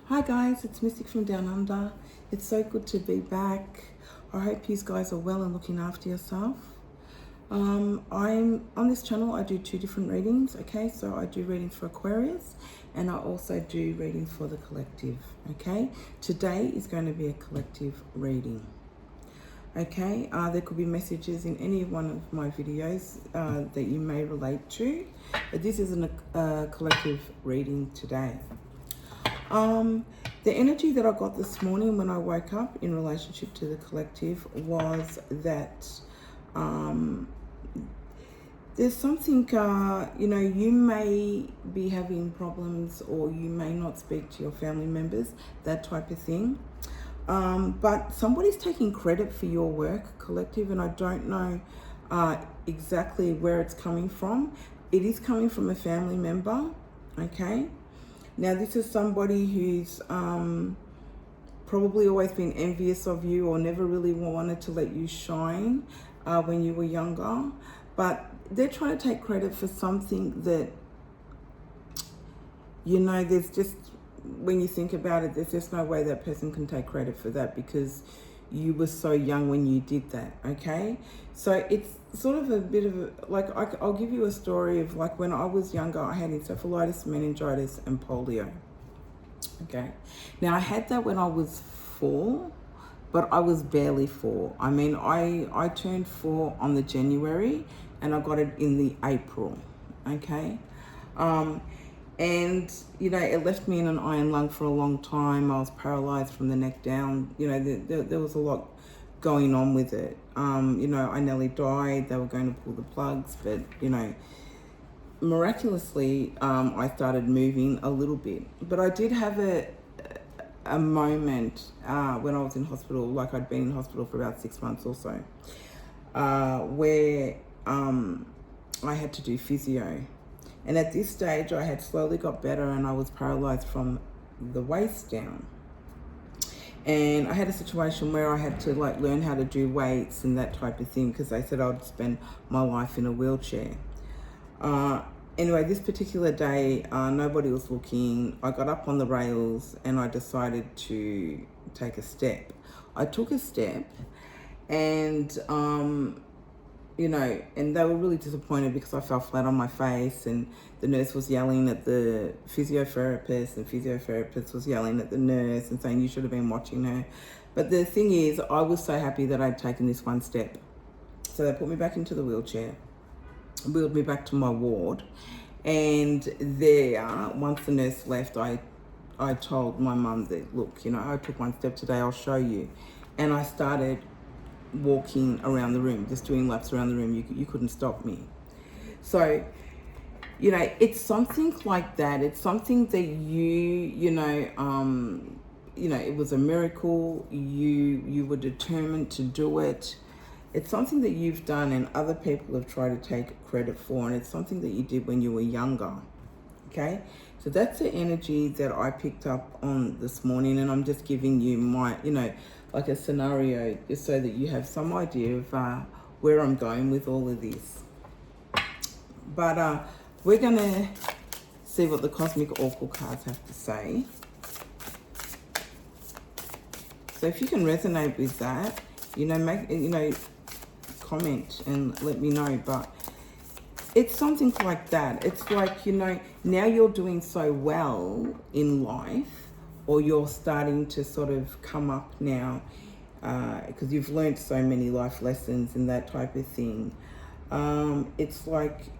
Hi guys, it's Mystic from Down Under. It's so good to be back. I hope you guys are well and looking after yourself. I'm on this channel. I do two different readings. Okay, so I do readings for Aquarius, and I also do readings for the collective. Okay, today is going to be a collective reading. Okay, there could be messages in any one of my videos that you may relate to, but this is a collective reading today. The energy that I got this morning when I woke up in relationship to the collective was that there's something, you may be having problems or you may not speak to your family members, that type of thing. But somebody's taking credit for your work, collective, and I don't know exactly where it's coming from. It is coming from a family member, okay? Now, this is somebody who's probably always been envious of you or never really wanted to let you shine when you were younger. But they're trying to take credit for something that, there's just, when you think about it, there's just no way that person can take credit for that because you were so young when you did that, okay? So it's sort of a bit of I'll give you a story of when I was younger, I had encephalitis, meningitis, and polio, okay? Now, I had that when I was 4, but I was barely 4. I mean, I turned 4 on the January, and I got it in the April, okay? And, it left me in an iron lung for a long time. I was paralyzed from the neck down. There was a lot going on with it. I nearly died. They were going to pull the plugs, but, miraculously, I started moving a little bit. But I did have a moment when I was in hospital, I'd been in hospital for about 6 months or so, where I had to do physio. And at this stage, I had slowly got better and I was paralyzed from the waist down. And I had a situation where I had to learn how to do weights and that type of thing because they said I'd spend my life in a wheelchair. Anyway, this particular day, nobody was looking. I got up on the rails and I decided to take a step. I took a step and and they were really disappointed because I fell flat on my face and the nurse was yelling at the physiotherapist and physiotherapist was yelling at the nurse and saying you should have been watching her. But the thing is, I was so happy that I'd taken this one step. So they put me back into the wheelchair, wheeled me back to my ward, and there, once the nurse left, I told my mum that, look, I took one step today, I'll show you. And I started walking around the room, just doing laps around the room. You couldn't stop me. So, it's something like that. It's something that it was a miracle. You were determined to do it. It's something that you've done and other people have tried to take credit for, and it's something that you did when you were younger, okay? So that's the energy that I picked up on this morning, and I'm just giving you my, a scenario just so that you have some idea of where I'm going with all of this. But we're going to see what the Cosmic Oracle cards have to say. So if you can resonate with that, comment and let me know. But it's something like that. It's now you're doing so well in life, or you're starting to sort of come up now because you've learned so many life lessons and that type of thing. It's like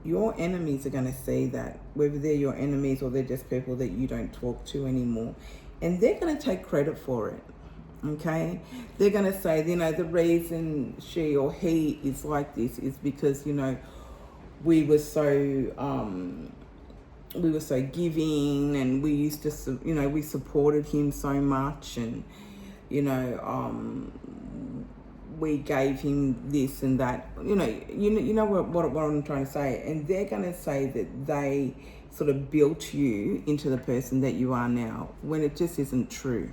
your enemies are going to see that, whether they're your enemies or they're just people that you don't talk to anymore. And they're going to take credit for it, okay? They're going to say, the reason she or he is like this is because, we were so giving and we used to, we supported him so much and, we gave him this and that, what I'm trying to say. And they're going to say that they sort of built you into the person that you are now, when it just isn't true,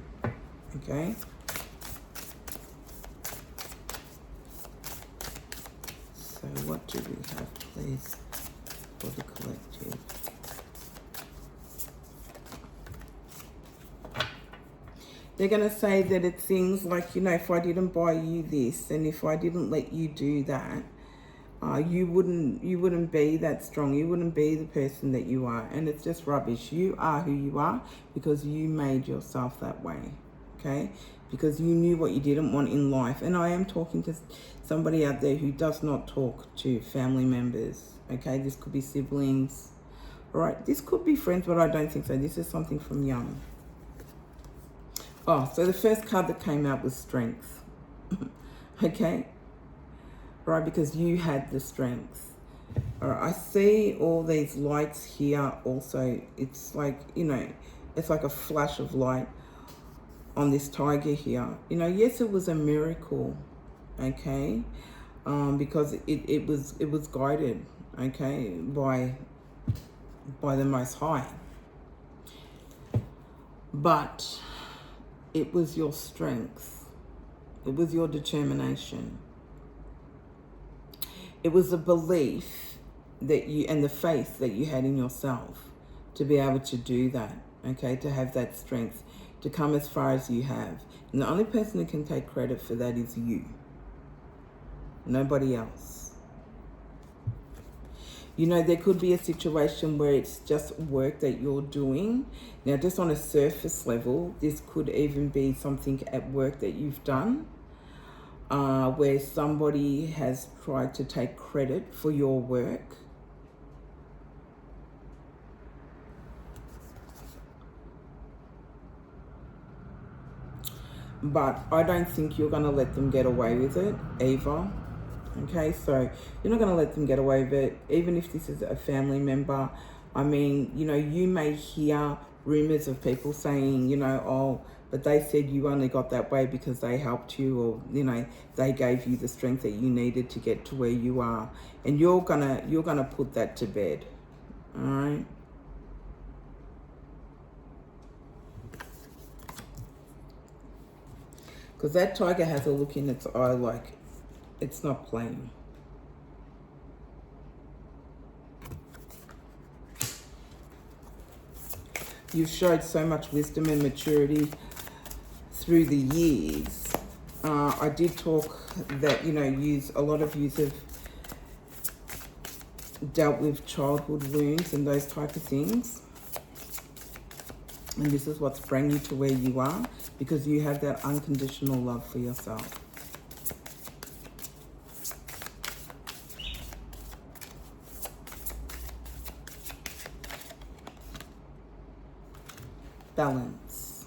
okay? So what do we have, please, for the collective? They're going to say that it's things like, you know, if I didn't buy you this and if I didn't let you do that, you wouldn't be that strong. You wouldn't be the person that you are. And it's just rubbish. You are who you are because you made yourself that way. Okay? Because you knew what you didn't want in life. And I am talking to somebody out there who does not talk to family members. Okay? This could be siblings. All right? This could be friends, but I don't think so. This is something from young. Oh, so the first card that came out was strength. Okay? Right, because you had the strength. All right, I see all these lights here also. It's like, you know, it's like a flash of light on this tiger here. You know, yes, it was a miracle, okay? Because it was guided, okay, by the Most High. But it was your strength. It was your determination. It was a belief that you, and the faith that you had in yourself to be able to do that, okay? To have that strength, to come as far as you have. And the only person who can take credit for that is you. Nobody else. You know, there could be a situation where it's just work that you're doing. Now, just on a surface level, this could even be something at work that you've done. Where somebody has tried to take credit for your work. But I don't think you're going to let them get away with it either. Okay, so you're not going to let them get away with it, even if this is a family member. I mean, you know, you may hear rumors of people saying, you know, oh, but they said you only got that way because they helped you, or, you know, they gave you the strength that you needed to get to where you are. And you're gonna put that to bed. All right? Because that tiger has a look in its eye like it's not playing. You've showed so much wisdom and maturity through the years. I did talk that, you know, a lot of yous have dealt with childhood wounds and those type of things. And this is what's bringing you to where you are, because you have that unconditional love for yourself. Balance.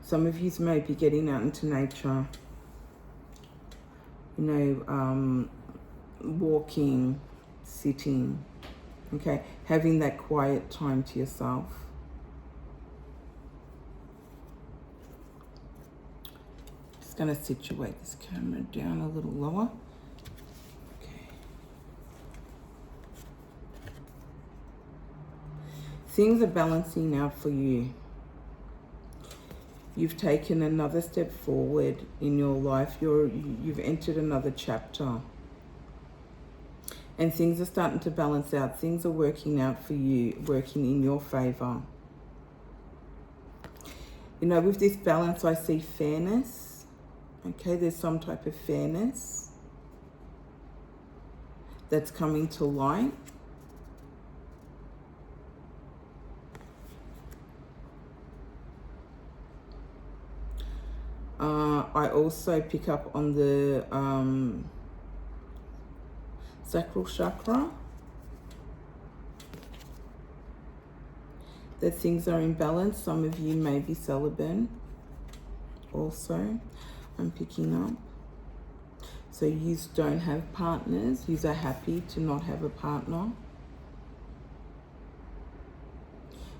Some of you may be getting out into nature, you know, walking, sitting, okay, having that quiet time to yourself. Just going to situate this camera down a little lower. Things are balancing out for you. You've taken another step forward in your life. You've entered another chapter. And things are starting to balance out. Things are working out for you, working in your favor. You know, with this balance, I see fairness. Okay, there's some type of fairness that's coming to light. I also pick up on the sacral chakra, that things are in balance. Some of you may be celibate also, I'm picking up. So you don't have partners, you are happy to not have a partner.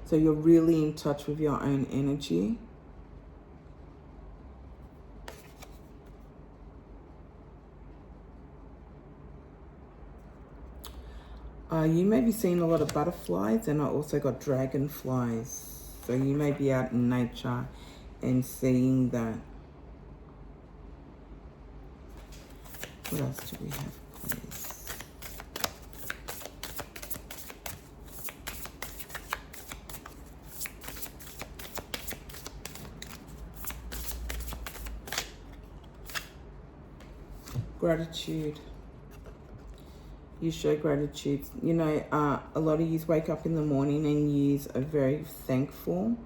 So you're really in touch with your own energy. You may be seeing a lot of butterflies, and I also got dragonflies. So you may be out in nature and seeing that. What else do we have, please? Gratitude. You show gratitude. You know, a lot of you wake up in the morning and you are very thankful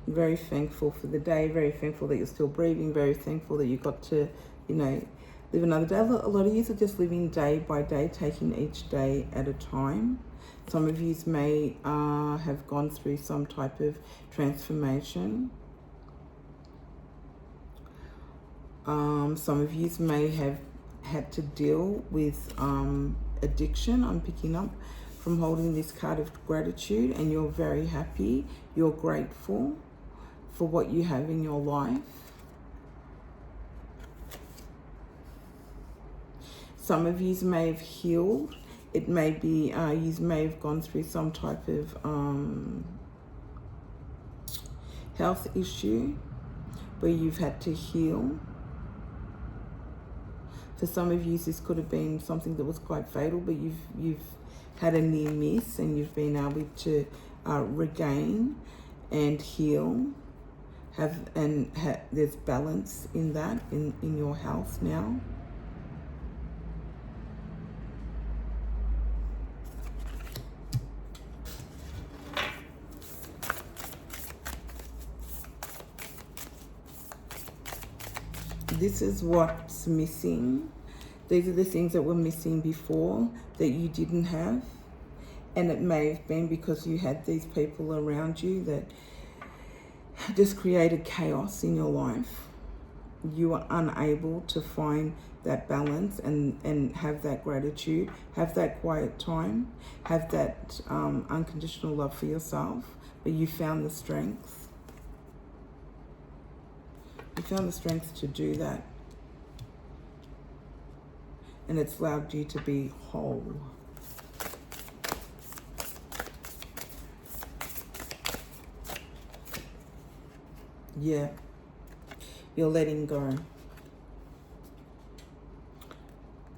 for the day, very thankful that you're still breathing, very thankful that you got to, you know, live another day. A lot of you are just living day by day, taking each day at a time. Some of you may have gone through some type of transformation. Some of you may have had to deal with addiction. I'm picking up from holding this card of gratitude, and you're very happy. You're grateful for what you have in your life. Some of you may have healed. It may be you may have gone through some type of health issue where you've had to heal. For some of you, this could have been something that was quite fatal, but you've had a near miss and you've been able to regain and heal. There's balance in that in your health now. This is what's missing. These are the things that were missing before that you didn't have. And it may have been because you had these people around you that just created chaos in your life. You were unable to find that balance and have that gratitude, have that quiet time, have that unconditional love for yourself. But you found the strength. You found the strength to do that. And it's allowed you to be whole. Yeah. You're letting go.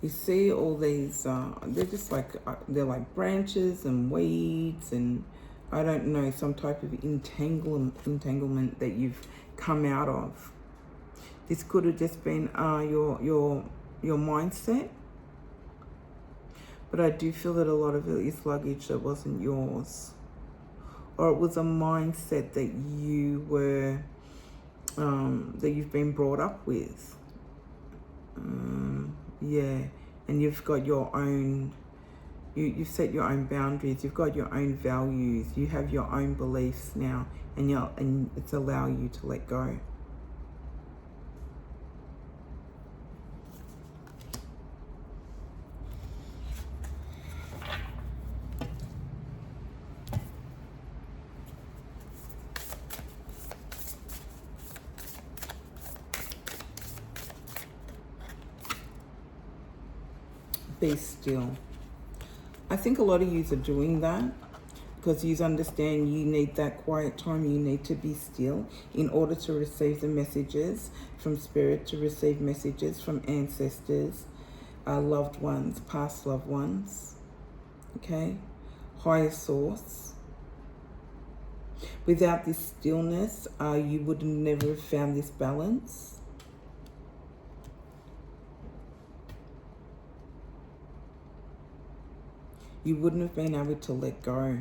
You see all these, they're just like, they're like branches and weeds and I don't know, some type of entanglement that you've come out of. This could have just been your mindset. But I do feel that a lot of it is luggage that wasn't yours. Or it was a mindset that you were, that you've been brought up with. Yeah, and you've got your own, you've set your own boundaries, you've got your own values, you have your own beliefs now, and it's allowing you to let go. Be still. I think a lot of you are doing that because you understand you need that quiet time. You need to be still in order to receive the messages from spirit, to receive messages from ancestors, loved ones, past loved ones, okay? Higher source. Without this stillness, you would never have found this balance. You wouldn't have been able to let go.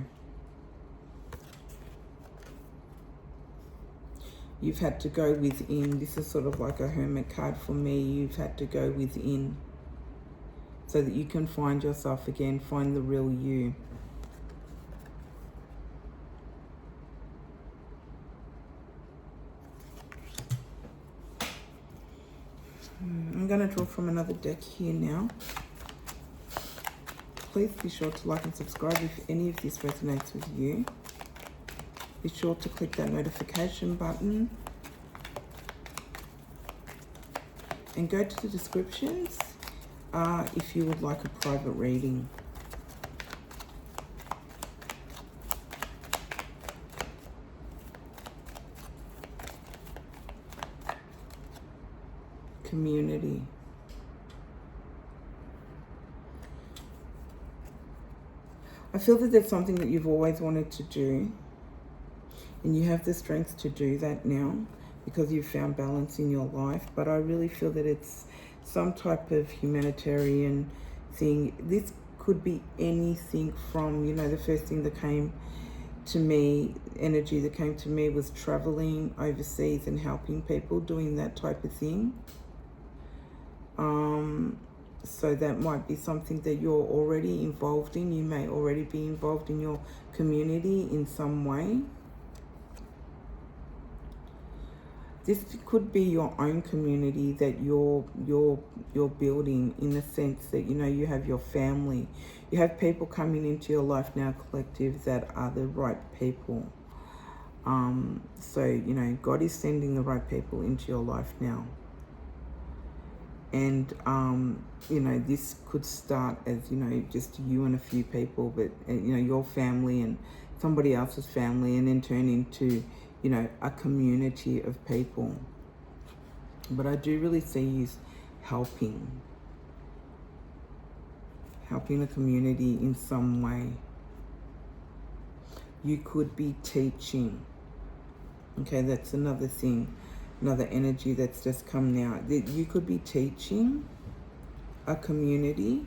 You've had to go within. This is sort of like a hermit card for me. You've had to go within so that you can find yourself again, find the real you. I'm going to draw from another deck here now. Please be sure to like and subscribe if any of this resonates with you. Be sure to click that notification button. And go to the descriptions if you would like a private reading. Community. I feel that there's something that you've always wanted to do, and you have the strength to do that now because you've found balance in your life. But I really feel that it's some type of humanitarian thing. This could be anything from, you know, the first thing that came to me, energy that came to me was traveling overseas and helping people, doing that type of thing. So that might be something that you're already involved in. You may already be involved in your community in some way. This could be your own community that you're building, in the sense that, you know, you have your family. You have people coming into your life now, collective, that are the right people. So, you know, God is sending the right people into your life now. And, you know, this could start as, you know, just you and a few people, but, you know, your family and somebody else's family, and then turn into, you know, a community of people. But I do really see you helping the community in some way. You could be teaching. Okay, that's another thing, another energy that's just come now. That you could be teaching a community,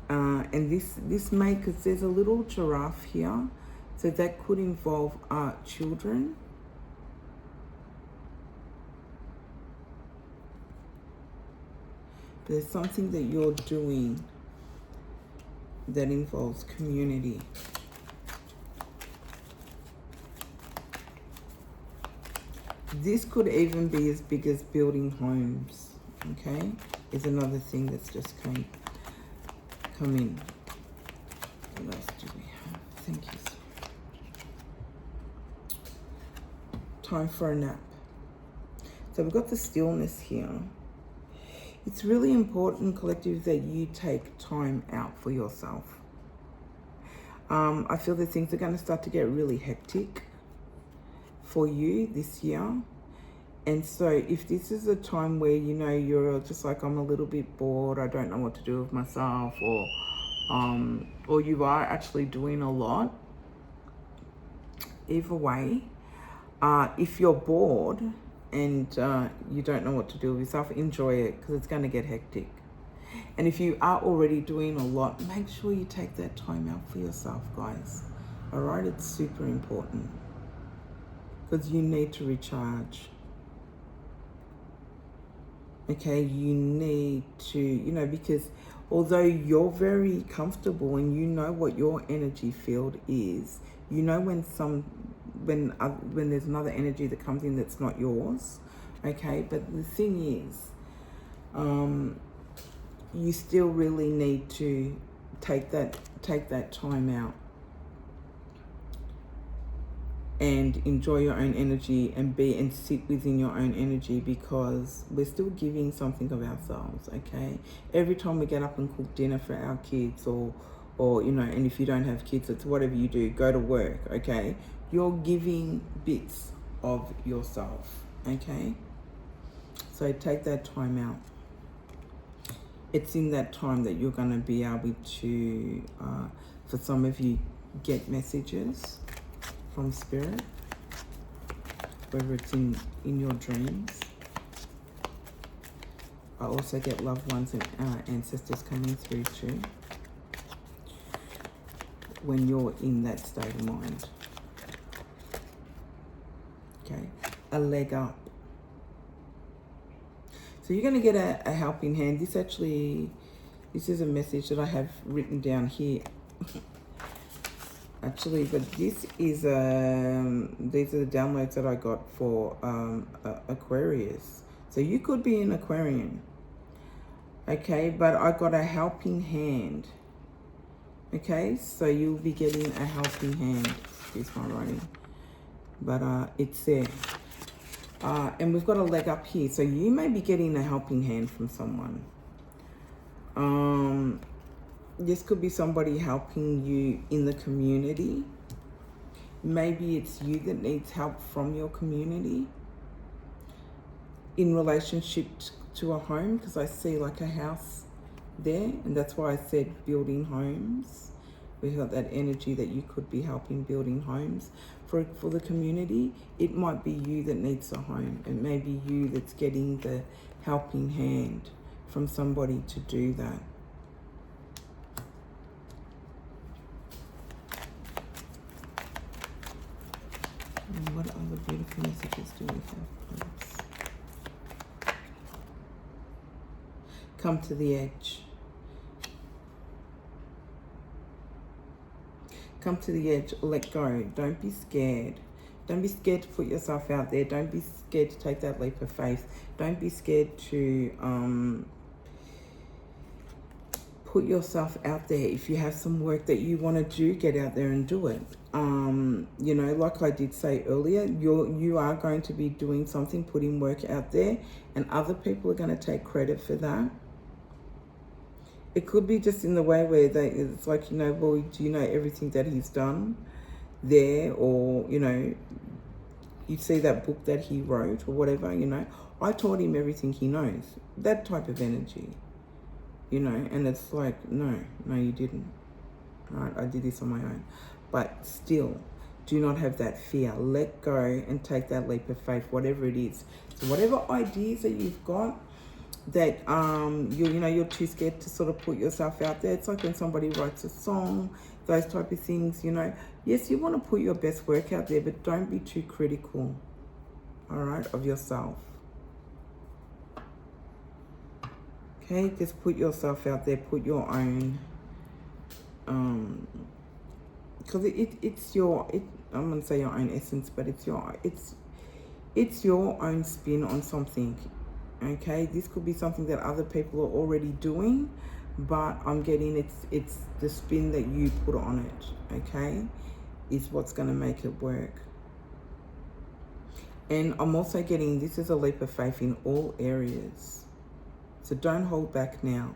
and this may, because there's a little giraffe here, so that could involve children. There's something that you're doing that involves community. This could even be as big as building homes, okay? Is another thing that's just come in. What else do we have? Thank you. Time for a nap. So we've got the stillness here. It's really important, collective, that you take time out for yourself. I feel that things are going to start to get really hectic for you this year. And so if this is a time where, you know, you're just like, I'm a little bit bored, I don't know what to do with myself, or you are actually doing a lot, either way, if you're bored and you don't know what to do with yourself, enjoy it, because it's going to get hectic. And if you are already doing a lot, make sure you take that time out for yourself, guys. All right, it's super important, because you need to recharge. Okay, you need to, you know, because although you're very comfortable and you know what your energy field is, you know when there's another energy that comes in that's not yours, okay? But the thing is, you still really need to take that time out and enjoy your own energy and sit within your own energy, because we're still giving something of ourselves, okay? Every time we get up and cook dinner for our kids, or you know, and if you don't have kids, it's whatever you do, go to work, okay? You're giving bits of yourself, okay? So take that time out. It's in that time that you're going to be able to, for some of you, get messages from spirit, whether it's in your dreams. I also get loved ones and ancestors coming through too, when you're in that state of mind. Okay, a leg up. So you're going to get a helping hand. This is a message that I have written down here. Actually, but this is these are the downloads that I got for Aquarius. So you could be an Aquarian, okay? But I got a helping hand, okay? So you'll be getting a helping hand. Excuse my writing, but it's there. And we've got a leg up here, so you may be getting a helping hand from someone. This could be somebody helping you in the community. Maybe it's you that needs help from your community in relationship to a home, because I see like a house there, and that's why I said building homes. We've got that energy that you could be helping building homes for the community. It might be you that needs a home. It may be you that's getting the helping hand, from somebody to do that. And what other beautiful messages do we have, please? Come to the edge. Come to the edge. Let go. Don't be scared. Don't be scared to put yourself out there. Don't be scared to take that leap of faith. Don't be scared to put yourself out there. If you have some work that you want to do, get out there and do it. You know, like I did say earlier, you are going to be doing something, putting work out there, and other people are going to take credit for that. It could be just in the way where it's like, you know, well, do you know everything that he's done there? Or, you know, you see that book that he wrote or whatever, you know, I taught him everything he knows. That type of energy, you know, and it's like, no, you didn't. Right? I did this on my own. But still, do not have that fear. Let go and take that leap of faith, whatever it is. So whatever ideas that you've got, that you're too scared to sort of put yourself out there. It's like when somebody writes a song, those type of things, you know. Yes, you want to put your best work out there, but don't be too critical, all right, of yourself. Okay, just put yourself out there, put your own, because it's your, I'm going to say your own essence, but it's your own spin on something. Okay, this could be something that other people are already doing, but I'm getting it's the spin that you put on it, okay, is what's going to make it work. And I'm also getting this is a leap of faith in all areas. So don't hold back now,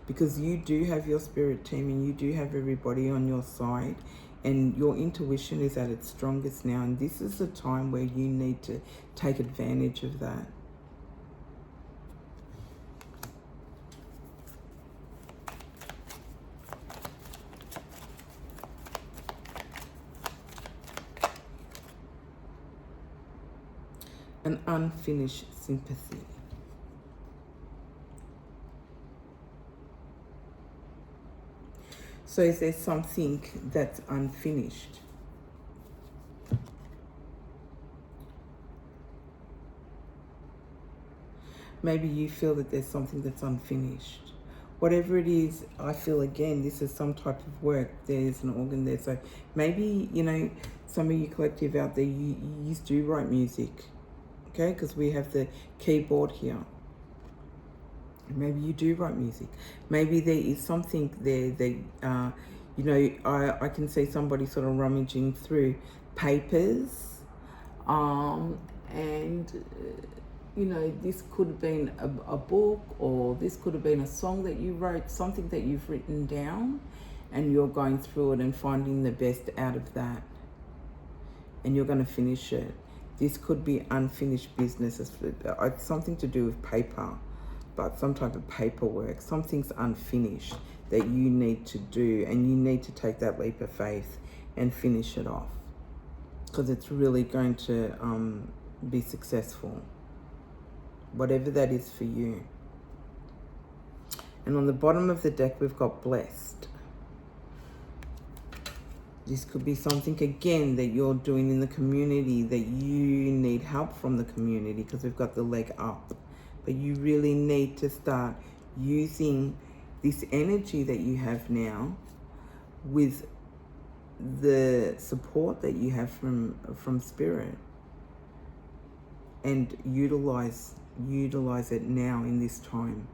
because you do have your spirit team and you do have everybody on your side, and your intuition is at its strongest now, and this is the time where you need to take advantage of that. An unfinished sympathy. So is there something that's unfinished? Maybe you feel that there's something that's unfinished. Whatever it is, I feel again, this is some type of work. There's an organ there. So maybe, you know, some of you collective out there, you do write music. Okay, because we have the keyboard here. Maybe you do write music. Maybe there is something there that, you know, I can see somebody sort of rummaging through papers. You know, this could have been a book, or this could have been a song that you wrote, something that you've written down, and you're going through it and finding the best out of that. And you're going to finish it. This could be unfinished business. It's something to do with paper, but some type of paperwork. Something's unfinished that you need to do, and you need to take that leap of faith and finish it off, because it's really going to be successful, whatever that is for you. And on the bottom of the deck, we've got blessed. This could be something, again, that you're doing in the community, that you need help from the community, because we've got the leg up. But you really need to start using this energy that you have now with the support that you have from spirit, and utilize it now in this time.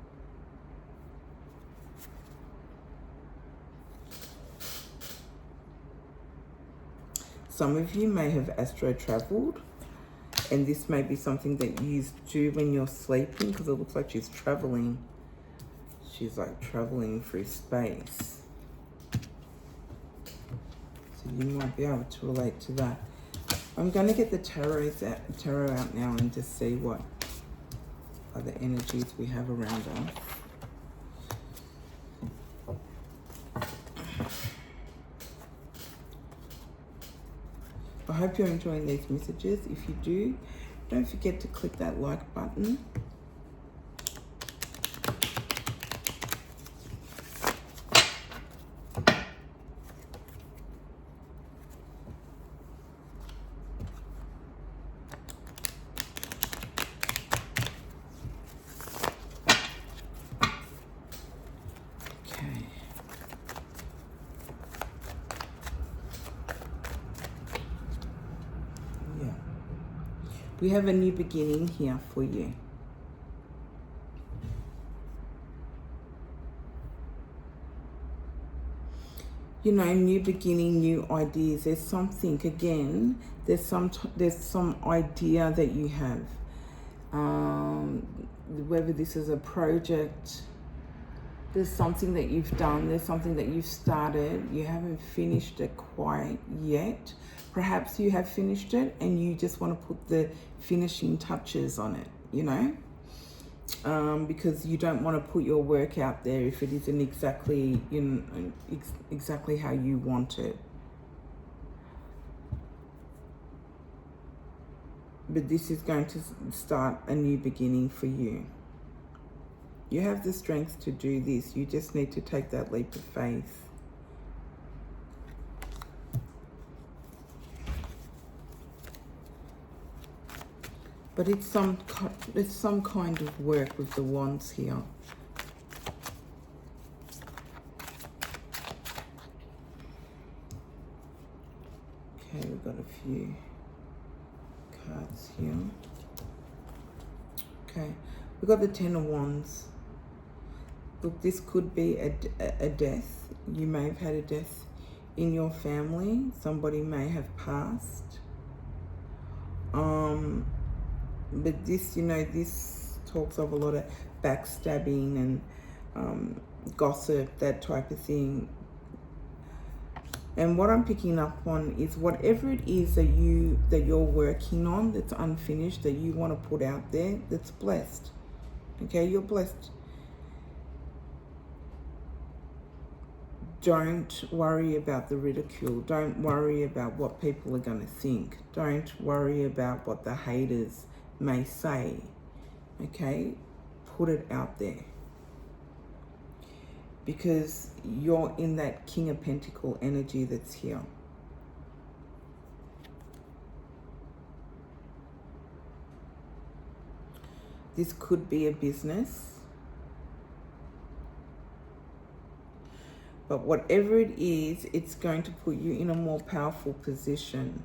Some of you may have astro traveled, and this may be something that you do when you're sleeping, because it looks like she's traveling. She's like traveling through space. So you might be able to relate to that. I'm going to get the tarot out now and just see what other energies we have around us. I hope you're enjoying these messages. If you do, don't forget to click that like button. We have a new beginning here for you. You know, new beginning, new ideas. There's something, again, there's some idea that you have. Whether this is a project, there's something that you've done, there's something that you've started, you haven't finished it quite yet. Perhaps you have finished it and you just want to put the finishing touches on it, you know, because you don't want to put your work out there if it isn't exactly, you know, exactly how you want it. But this is going to start a new beginning for you. You have the strength to do this. You just need to take that leap of faith. But it's some kind of work with the wands here. Okay, we've got a few cards here. Okay, we've got the Ten of Wands. Look, this could be a death. You may have had a death in your family. Somebody may have passed. But this, you know, this talks of a lot of backstabbing and gossip, that type of thing. And what I'm picking up on is whatever it is that you're working on that's unfinished, that you want to put out there, that's blessed. Okay, you're blessed. Don't worry about the ridicule. Don't worry about what people are going to think. Don't worry about what the haters may say. Okay, put it out there. Because you're in that King of Pentacle energy that's here. This could be a business. But whatever it is, it's going to put you in a more powerful position.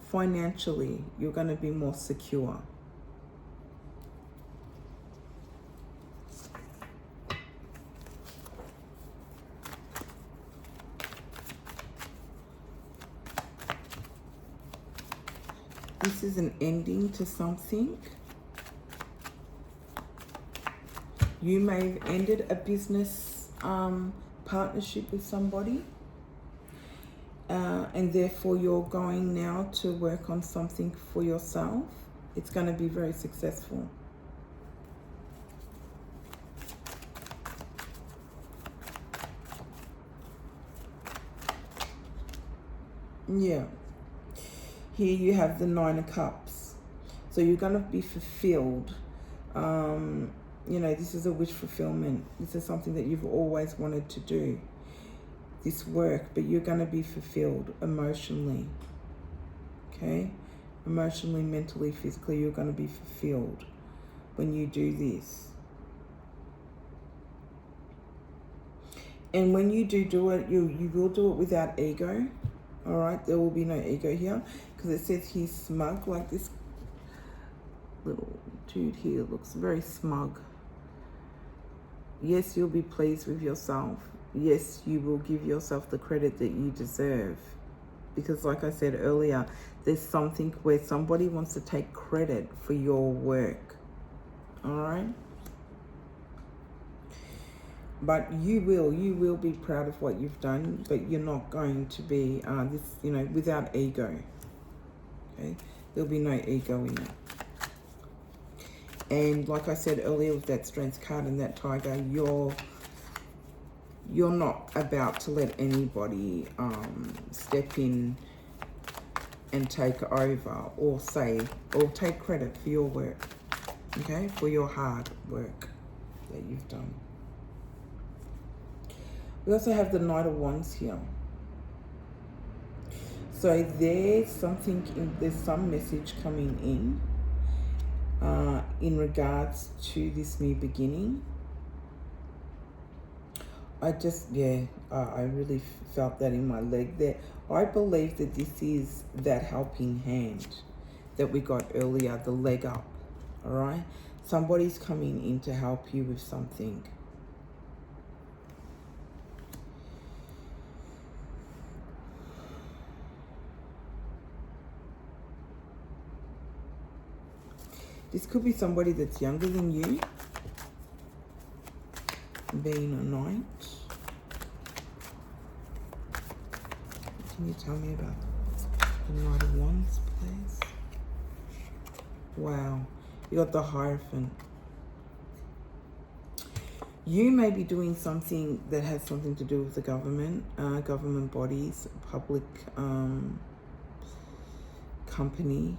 Financially, you're going to be more secure. This is an ending to something. You may have ended a business partnership with somebody. And therefore you're going now to work on something for yourself. It's going to be very successful. Yeah. Here you have the Nine of Cups. So you're going to be fulfilled. You know, this is a wish fulfillment. This is something that you've always wanted to do. This work, but you're going to be fulfilled emotionally. Okay? Emotionally, mentally, physically, you're going to be fulfilled when you do this. And when you do it, you will do it without ego. All right? There will be no ego here. Because it says he's smug, like this little dude here looks very smug. Yes, you'll be pleased with yourself. Yes, you will give yourself the credit that you deserve. Because like I said earlier, there's something where somebody wants to take credit for your work. All right? But you will be proud of what you've done, but you're not going to be, without ego. Okay? There'll be no ego in it. And like I said earlier with that Strength card and that Tiger, you're not about to let anybody step in and take over or take credit for your work, okay? For your hard work that you've done. We also have the Knight of Wands here. So there's some message coming in regards to this new beginning. I really felt that in my leg there. I believe that this is that helping hand that we got earlier, the leg up, all right? Somebody's coming in to help you with something. This could be somebody that's younger than you, being a knight. Can you tell me about the Knight of Wands, please? Wow, you got the Hierophant. You may be doing something that has something to do with the government, government bodies, public company.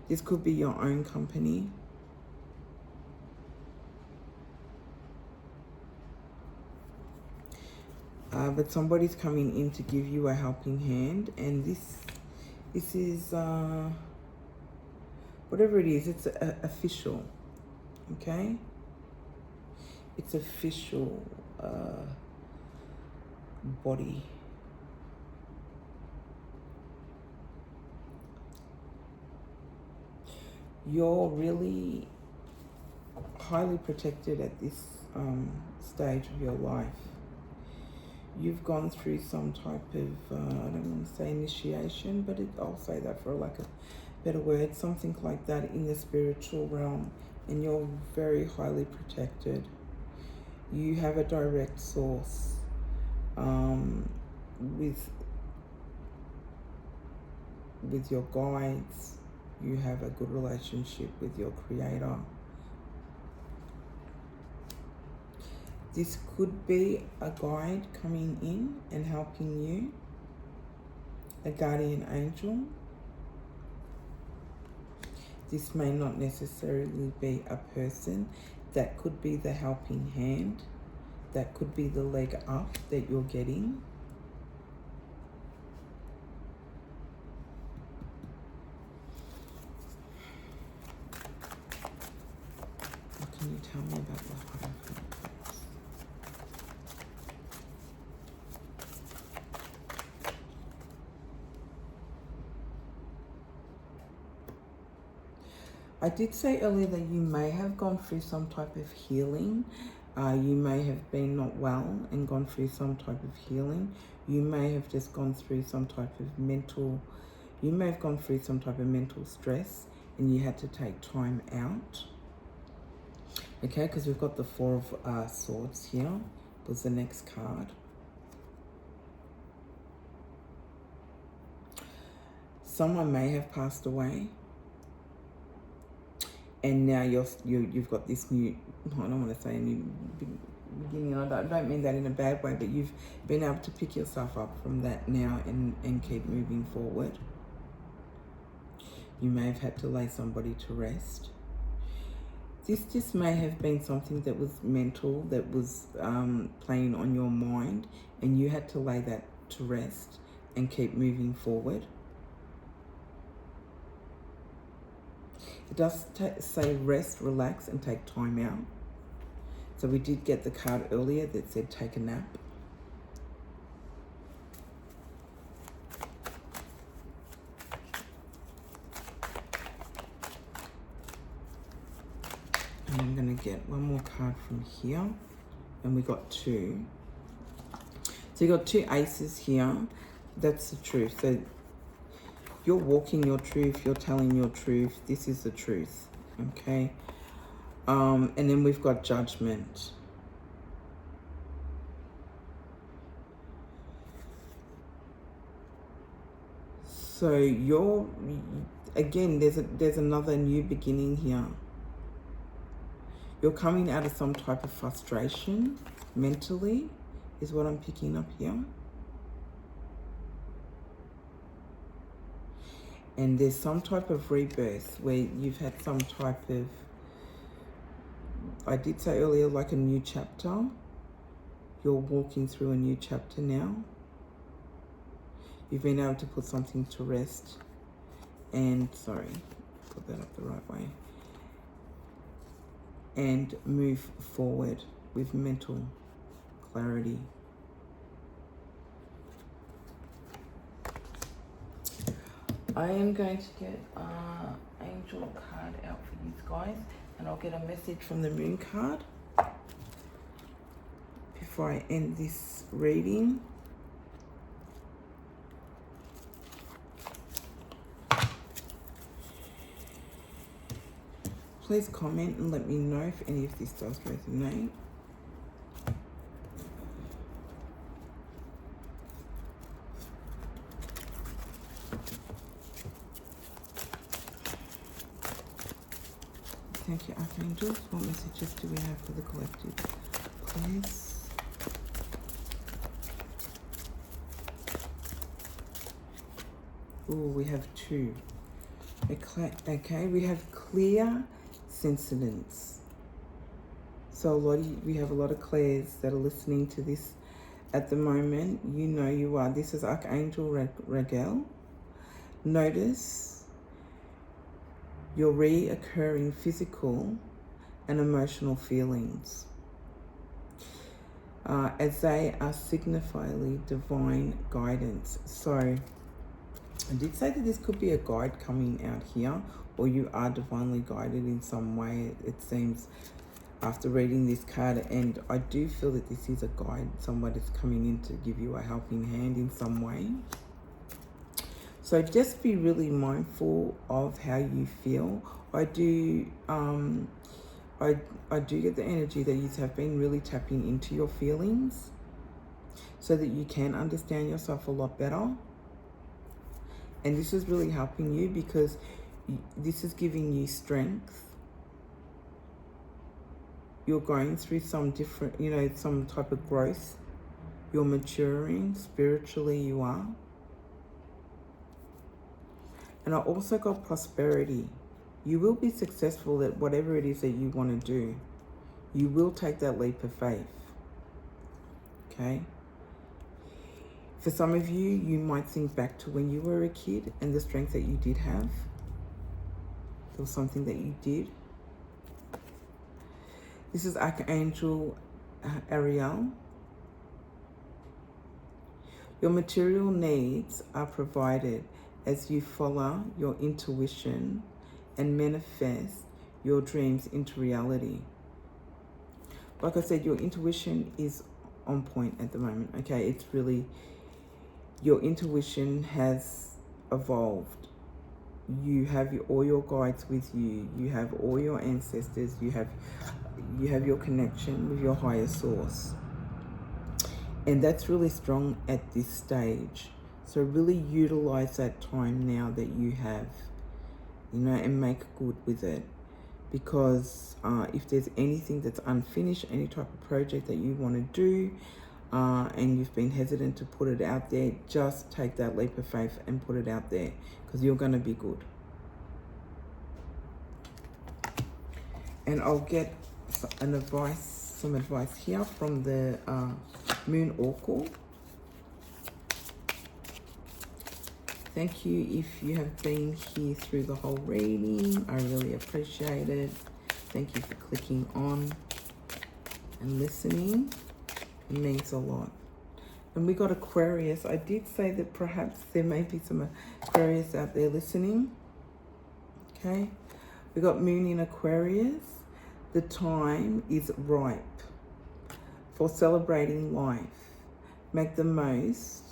This could be your own company. But somebody's coming in to give you a helping hand, and this is whatever it is, it's official, okay? It's official body. You're really highly protected at this stage of your life. You've gone through some type of, I don't want to say initiation, but I'll say that for lack of better word, something like that in the spiritual realm, and you're very highly protected. You have a direct source with your guides. You have a good relationship with your creator. This could be a guide coming in and helping you, a guardian angel. This may not necessarily be a person. That could be the helping hand. That could be the leg up that you're getting. What can you tell me about the Hierophant? I did say earlier that you may have gone through some type of healing. You may have been not well and gone through some type of healing. You may have just gone through some type of mental, you may have gone through some type of mental stress and you had to take time out. Okay, because we've got the Four of Swords here, was the next card. Someone may have passed away. And now you've got this new, I don't want to say a new beginning. I don't mean that in a bad way, but you've been able to pick yourself up from that now and keep moving forward. You may have had to lay somebody to rest. This just may have been something that was mental, that was playing on your mind, and you had to lay that to rest and keep moving forward. It does say rest, relax, and take time out. So we did get the card earlier that said take a nap. And I'm going to get one more card from here. And we got two. So you got two aces here. That's the truth. So you're walking your truth, you're telling your truth. This is the truth, okay? And then we've got Judgment. So you're, again, there's another new beginning here. You're coming out of some type of frustration mentally, is what I'm picking up here. And there's some type of rebirth where you've had some type of, I did say earlier, like a new chapter. You're walking through a new chapter now. You've been able to put something to rest. And, sorry, put that up the right way. And move forward with mental clarity. I am going to get angel card out for you guys, and I'll get a message from the moon card before I end this reading. Please comment and let me know if any of this does resonate. Thank you, Archangels. What messages do we have for the collective, please? Oh, we have two. Okay, we have clear sentience. So we have a lot of clairs that are listening to this at the moment. You know you are. This is Archangel Raguel. Notice your reoccurring physical and emotional feelings as they are signifying divine guidance. So I did say that this could be a guide coming out here, or you are divinely guided in some way, it seems, after reading this card. And I do feel that this is a guide. Somebody's coming in to give you a helping hand in some way. So just be really mindful of how you feel. I do get the energy that you have been really tapping into your feelings so that you can understand yourself a lot better. And this is really helping you because this is giving you strength. You're going through some different, some type of growth. You're maturing spiritually, you are. And I also got prosperity. You will be successful at whatever it is that you want to do. You will take that leap of faith. Okay? For some of you, you might think back to when you were a kid and the strength that you did have. There was something that you did. This is Archangel Ariel. Your material needs are provided as you follow your intuition and manifest your dreams into reality. Like I said, your intuition is on point at the moment, okay? It's really, your intuition has evolved. You have all your guides with you. You have all your ancestors. You have your connection with your higher source. And that's really strong at this stage. So really utilize that time now that you have, and make good with it. Because if there's anything that's unfinished, any type of project that you want to do, and you've been hesitant to put it out there, just take that leap of faith and put it out there, because you're going to be good. And I'll get some advice here from the Moon Oracle. Thank you if you have been here through the whole reading. I really appreciate it. Thank you for clicking on and listening. It means a lot. And we got Aquarius. I did say that perhaps there may be some Aquarius out there listening. Okay. We got Moon in Aquarius. The time is ripe for celebrating life. Make the most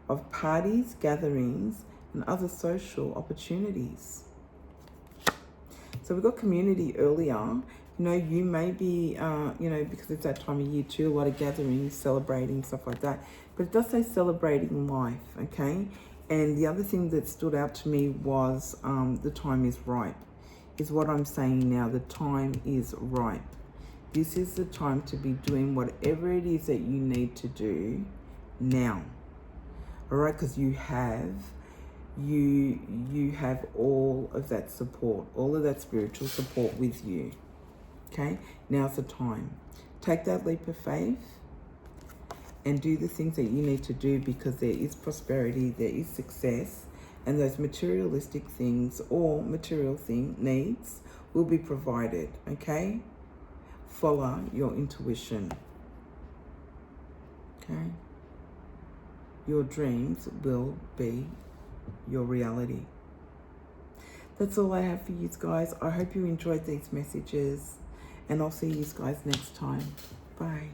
of parties, gatherings, and other social opportunities. So we got community earlier. You may be, because it's that time of year too, a lot of gatherings, celebrating, stuff like that. But it does say celebrating life, okay? And the other thing that stood out to me was the time is ripe, is what I'm saying now. The time is ripe. This is the time to be doing whatever it is that you need to do now. All right, because you have all of that support, all of that spiritual support with you. Okay, now's the time. Take that leap of faith and do the things that you need to do, because there is prosperity, there is success, and those materialistic things or material needs will be provided. Okay, follow your intuition. Okay. Your dreams will be your reality. That's all I have for you guys. I hope you enjoyed these messages, and I'll see you guys next time. Bye.